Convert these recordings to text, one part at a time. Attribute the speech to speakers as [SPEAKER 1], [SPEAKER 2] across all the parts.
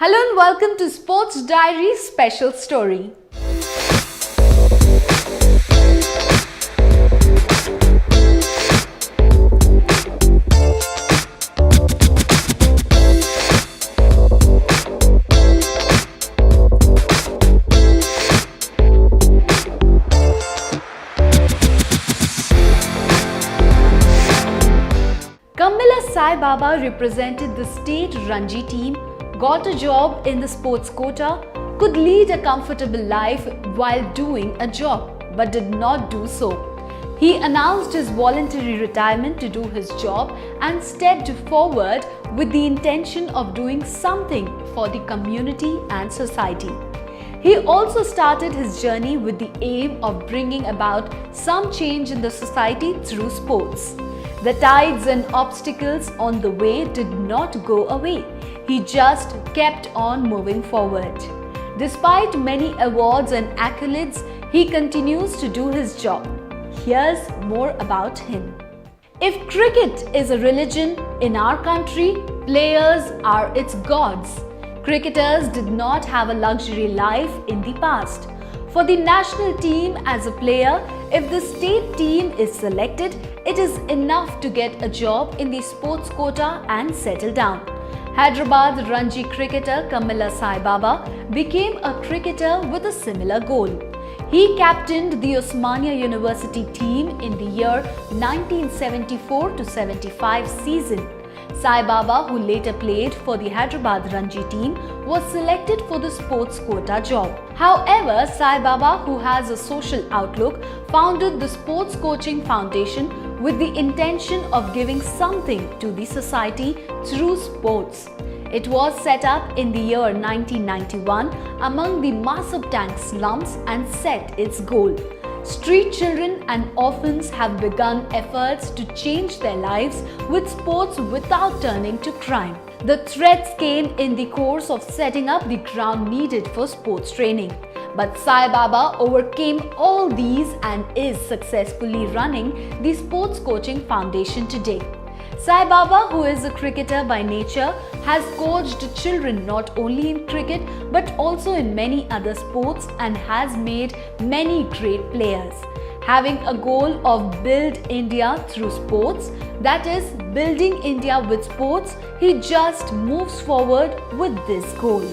[SPEAKER 1] Hello and welcome to Sports Diary Special Story. Kamila Sai Baba represented the state Ranji team, got a job in the sports quota, could lead a comfortable life while doing a job, but did not do so. He announced his voluntary retirement to do his job and stepped forward with the intention of doing something for the community and society. He also started his journey with the aim of bringing about some change in the society through sports. The tides and obstacles on the way did not go away. He just kept on moving forward. Despite many awards and accolades, he continues to do his job. Here's more about him. If cricket is a religion in our country, players are its gods. Cricketers did not have a luxury life in the past. For the national team as a player, if the state team is selected, it is enough to get a job in the sports quota and settle down. Hyderabad Ranji cricketer Kamila Sai Baba became a cricketer with a similar goal. He captained the Osmania University team in the year 1974-75 season. Sai Baba, who later played for the Hyderabad Ranji team, was selected for the sports quota job. However, Sai Baba, who has a social outlook, founded the Sports Coaching Foundation with the intention of giving something to the society through sports. It was set up in the year 1991 among the Masabtank slums and set its goal. Street children and orphans have begun efforts to change their lives with sports without turning to crime. The threats came in the course of setting up the ground needed for sports training. But Sai Baba overcame all these and is successfully running the Sports Coaching Foundation today. Sai Baba, who is a cricketer by nature, has coached children not only in cricket but also in many other sports and has made many great players. Having a goal of build India through sports, that is, building India with sports, he just moves forward with this goal.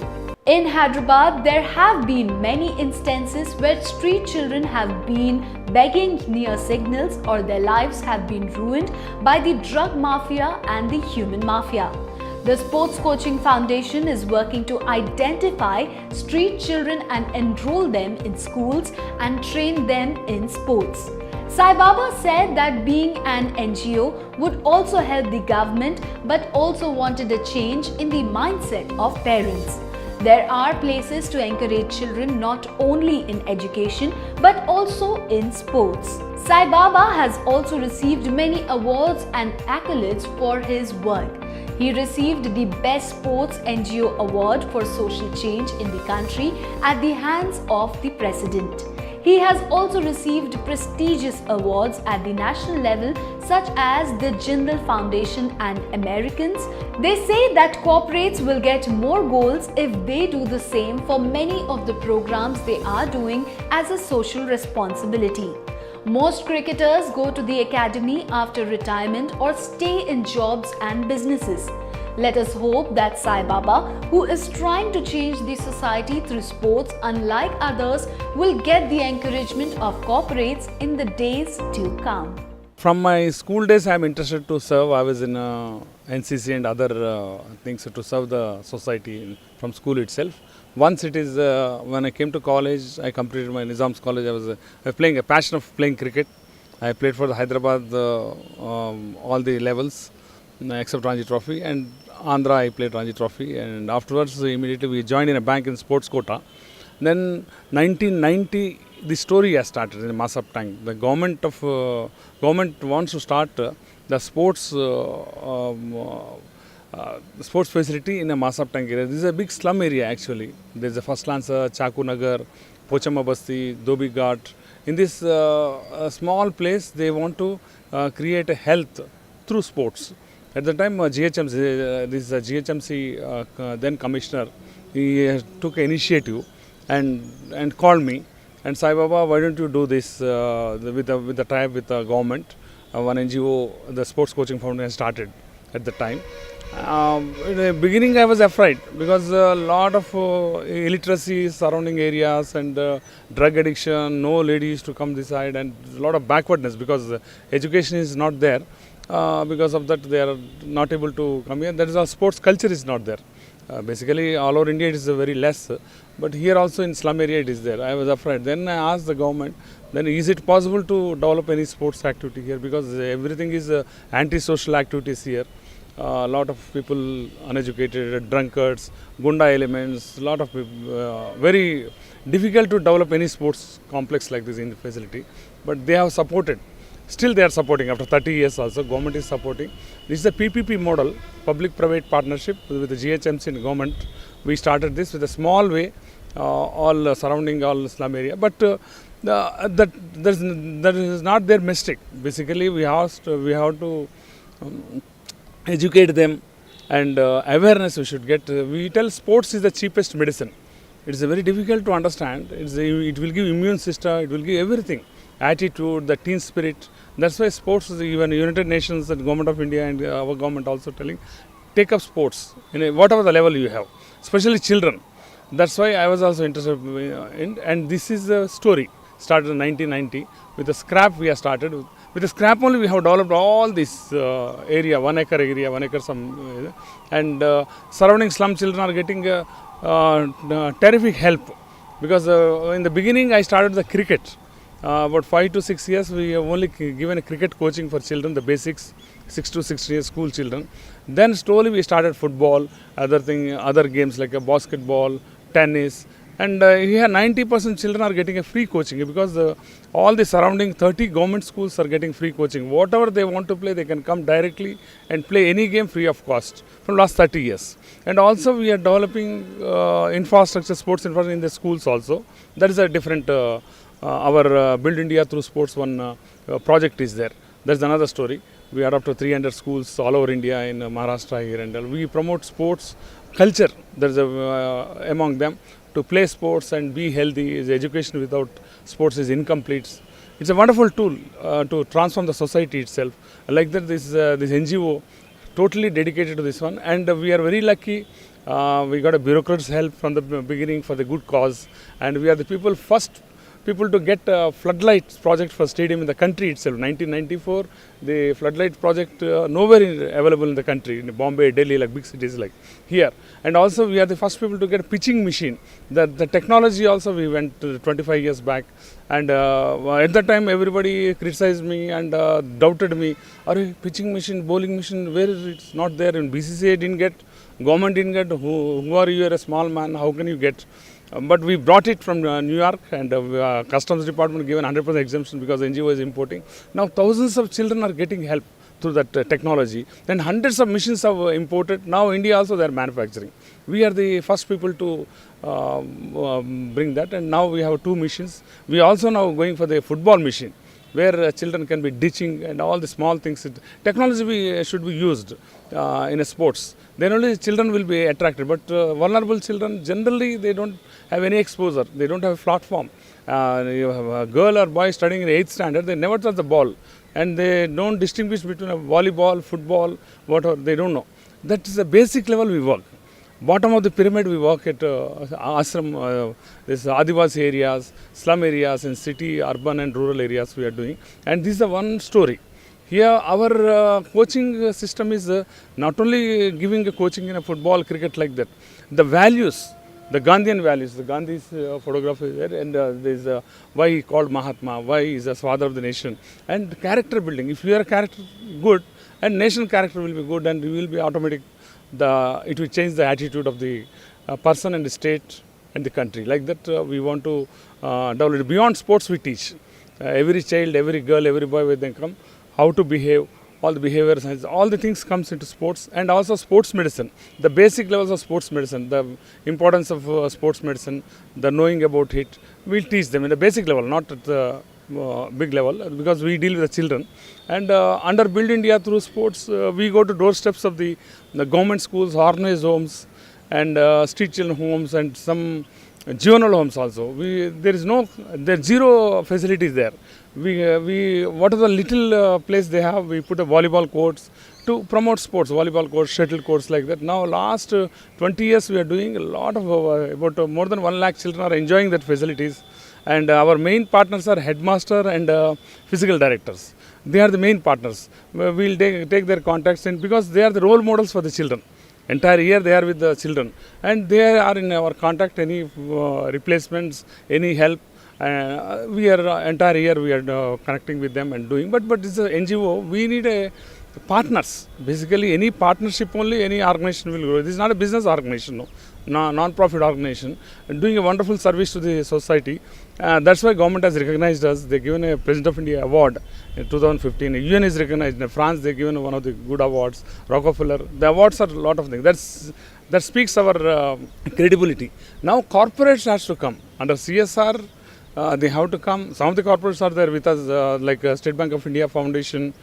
[SPEAKER 1] In Hyderabad, there have been many instances where street children have been begging near signals or their lives have been ruined by the drug mafia and the human mafia. The Sports Coaching Foundation is working to identify street children and enroll them in schools and train them in sports. Sai Baba said that being an NGO would also help the government but also wanted a change in the mindset of parents. There are places to encourage children not only in education but also in sports. Sai Baba has also received many awards and accolades for his work. He received the Best Sports NGO Award for Social Change in the country at the hands of the President. He has also received prestigious awards at the national level such as the Jindal Foundation and Americans. They say that corporates will get more goals if they do the same for many of the programs they are doing as a social responsibility. Most cricketers go to the academy after retirement or stay in jobs and businesses. Let us hope that Sai Baba, who is trying to change the society through sports unlike others, will get the encouragement of corporates in the days to come.
[SPEAKER 2] From my school days, I am interested to serve. I was in NCC and other things to serve the society from school itself. Once it is, when I came to college, I completed my Nizam's college. I was playing a passion of playing cricket. I played for the Hyderabad, all the levels except Ranji Trophy, and Andhra I played Ranji Trophy, and afterwards immediately we joined in a bank in sports quota. Then 1990 the story has started in Masabtank. The government wants to start the sports sports facility in a Masabtank area. This is a big slum area actually. There is a First Lancer, Chaku Nagar, Pochama Basti, Dobi Ghat. In this small place they want to create a health through sports. At the time, GHMC then commissioner, he took initiative and called me and Sai Baba, why don't you do this with the tie with the government? One NGO, the Sports Coaching Foundation, started at the time. In the beginning, I was afraid because a lot of illiteracy surrounding areas and drug addiction. No ladies to come this side, and a lot of backwardness because education is not there. Because of that, they are not able to come here. That is, our sports culture is not there. Basically, all over India, it is very less. But here also in slum area, it is there. I was afraid. Then I asked the government, then is it possible to develop any sports activity here? Because everything is anti-social activities here. A lot of people uneducated, drunkards, gunda elements, a lot of people, very difficult to develop any sports complex like this in the facility. But they have supported. Still they are supporting after 30 years also, government is supporting. This is a PPP model, public-private partnership with the GHMC and government. We started this with a small way, all surrounding all slum area. But that is not their mistake. Basically, we have to educate them and awareness we should get. We tell sports is the cheapest medicine. It is very difficult to understand. It will give immune system, it will give everything. Attitude, the team spirit. That's why sports, even United Nations and Government of India and our government also telling, take up sports in whatever the level you have, especially children. That's why I was also interested in, and this is a story. Started in 1990 with the scrap we have started. With the scrap only we have developed all this area, 1 acre area, 1 acre some, and surrounding slum children are getting terrific help because in the beginning I started the cricket. About 5 to 6 years, we have only given a cricket coaching for children, the basics, 6 to 16 years school children. Then slowly we started football, other games like basketball, tennis. And here 90% children are getting a free coaching because all the surrounding 30 government schools are getting free coaching. Whatever they want to play, they can come directly and play any game free of cost from last 30 years. And also we are developing infrastructure, sports infrastructure in the schools also. That is a different our Build India Through Sports one project is there. That's another story. We are up to 300 schools all over India in Maharashtra here, and we promote sports culture. There's among them to play sports and be healthy. Is education without sports is incomplete. It's a wonderful tool to transform the society itself. Like that, this NGO totally dedicated to this one, and we are very lucky. We got a bureaucrat's help from the beginning for the good cause, and we are the first people to get a floodlights project for stadium in the country itself. 1994, the floodlight project nowhere available in the country, in Bombay, Delhi, like big cities like here. And also we are the first people to get a pitching machine. The technology also we went 25 years back. And at that time everybody criticized me and doubted me. Are pitching machine, bowling machine, where is it? It's not there. And BCCI didn't get, government didn't get. Who are you? You're a small man. How can you get? But we brought it from New York, and Customs Department given 100% exemption because NGO is importing. Now thousands of children are getting help through that technology. Then hundreds of machines have imported. Now India also they are manufacturing. We are the first people to bring that, and now we have 2 machines. We are also now going for the football machine, where children can be ditching and all the small things. Technology should be used in a sports. Then only children will be attracted. But vulnerable children, generally they don't have any exposure. They don't have a platform. You have a girl or boy studying in 8th standard, they never touch the ball. And they don't distinguish between a volleyball, football, whatever, they don't know. That is the basic level we work. Bottom of the pyramid we work at ashram, this Adivasi areas, slum areas, and city, urban and rural areas we are doing. And this is the one story. Here our coaching system is not only giving a coaching in a football, cricket like that. The values, the Gandhian values, the Gandhi's photograph is there, and there is why he called Mahatma, why he is the father of the nation, and character building. If you are a character good, and nation character will be good, and you will be automatic. It will change the attitude of the person and the state and the country. Like that, we want to develop. Beyond sports, we teach every child, every girl, every boy when they come how to behave. All the behavior science, all the things comes into sports, and also sports medicine. The basic levels of sports medicine, the importance of sports medicine, the knowing about it, we'll teach them in the basic level, not at the big level because we deal with the children. And under Build India through sports, we go to doorsteps of the government schools, orphanage homes, and street children homes, and some juvenile homes also. There zero facilities there. We whatever little place they have, we put a volleyball courts to promote sports, volleyball courts, shuttle courts like that. Now last 20 years we are doing a lot of about more than 1 lakh children are enjoying that facilities. And our main partners are headmaster and physical directors. They are the main partners. We'll take their contacts in because they are the role models for the children. Entire year they are with the children, and they are in our contact. Any replacements, any help, we are entire year we are connecting with them and doing. But it's a NGO. We need a partners. Basically, any partnership only any organization will grow. This is not a business organization, no, non-profit organization, and doing a wonderful service to the society. That's why government has recognized us. They given a President of India award in 2015. UN is recognized. In France, they given one of the good awards. Rockefeller. The awards are a lot of things. That speaks our credibility. Now corporates has to come under CSR. They have to come. Some of the corporates are there with us, like State Bank of India Foundation,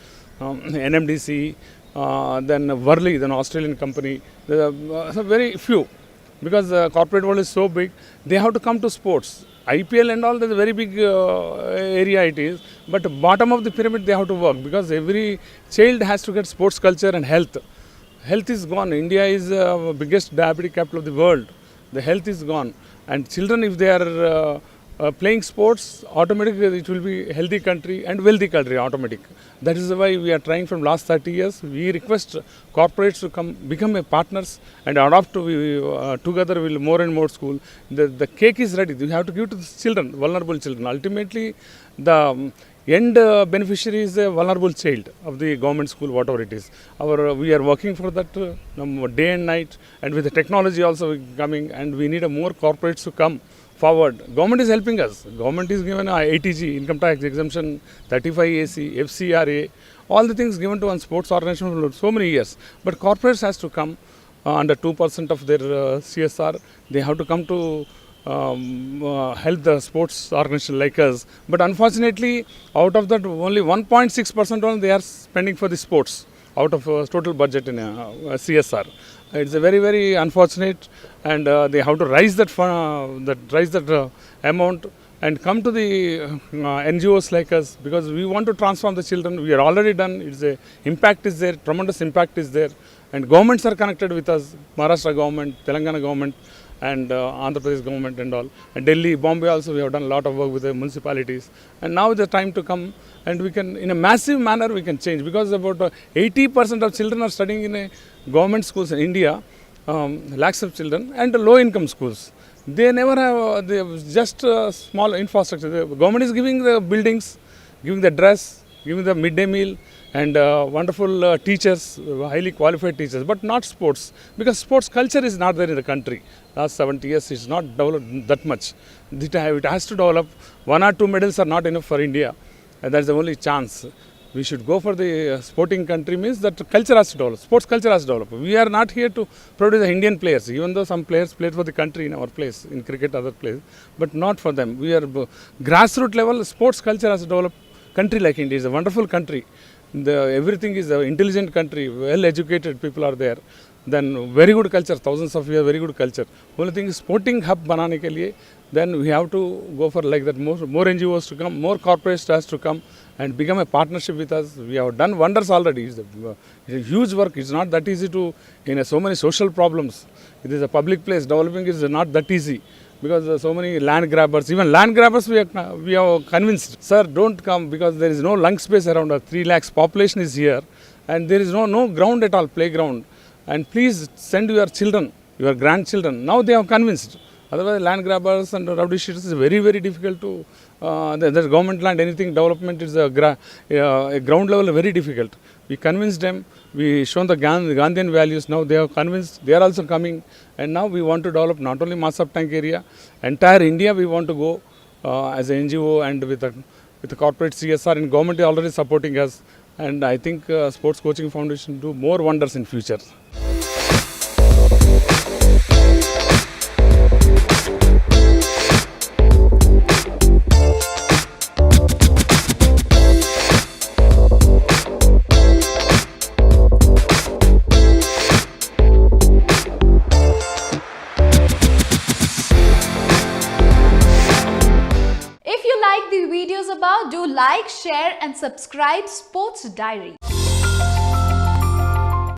[SPEAKER 2] NMDC, then Worley, an Australian company. So very few, because the corporate world is so big. They have to come to sports. IPL and all, that's a very big area it is. But bottom of the pyramid, they have to work, because every child has to get sports culture and health. Health is gone. India is the biggest diabetic capital of the world. The health is gone. And children, if they are playing sports, automatically it will be healthy country and wealthy country, automatic. That is why we are trying from last 30 years. We request corporates to come, become a partners and adopt to together with more and more school. The cake is ready. We have to give to the children, vulnerable children. Ultimately, the end beneficiary is a vulnerable child of the government school, whatever it is. We are working for that day and night, and with the technology also coming, and we need more corporates to come forward. Government is helping us. Government is given ATG, income tax exemption, 35AC, FCRA, all the things given to one sports organization for so many years. But corporates has to come under 2% of their CSR. They have to come to help the sports organization like us. But unfortunately, out of that, only 1.6% only they are spending for the sports out of total budget in CSR. It's a very, very unfortunate, and they have to raise that amount and come to the NGOs like us, because we want to transform the children. We are already done. Impact is there, tremendous impact is there, and governments are connected with us. Maharashtra government, Telangana government, and Andhra Pradesh government and all. And Delhi, Bombay also, we have done a lot of work with the municipalities. And now is the time to come, and we can, in a massive manner, we can change, because about 80% of children are studying in a government schools in India, lakhs of children, and low income schools. They never have, they have just small infrastructure. The government is giving the buildings, giving the dress, giving the midday meal, and wonderful teachers, highly qualified teachers, but not sports, because sports culture is not there in the country. Last 70 years, it's not developed that much. It has to develop. 1 or 2 medals are not enough for India, and that's the only chance. We should go for the sporting country, means that culture has to develop, sports culture has to develop. We are not here to produce the Indian players, even though some players played for the country in our place, in cricket, other places, but not for them. We are grassroots level, sports culture has to develop. Country like India is a wonderful country. Everything is an intelligent country, well educated people are there. Then very good culture, thousands of years, very good culture. Only thing is sporting hub banane ke liye, then we have to go for like that, more NGOs to come, more corporates has to come and become a partnership with us. We have done wonders already. It's a huge work. It's not that easy to, so many social problems. It is a public place. Developing is not that easy, because so many land grabbers, even land grabbers we are convinced, sir, don't come, because there is no lung space around. 3 lakhs population is here, and there is no ground at all, playground. And please send your children, your grandchildren. Now they are convinced. Otherwise, land grabbers and rowdy sheeters is very, very difficult to, there's government land, anything development is a ground level very difficult. We convinced them, we shown the Gandhian values, now they are convinced, they are also coming. And now we want to develop not only Masab Tank area, entire India we want to go as an NGO, and with the corporate CSR, and government is already supporting us. And I think Sports Coaching Foundation do more wonders in future.
[SPEAKER 1] like the videos about, do like, share and subscribe Sports Diary.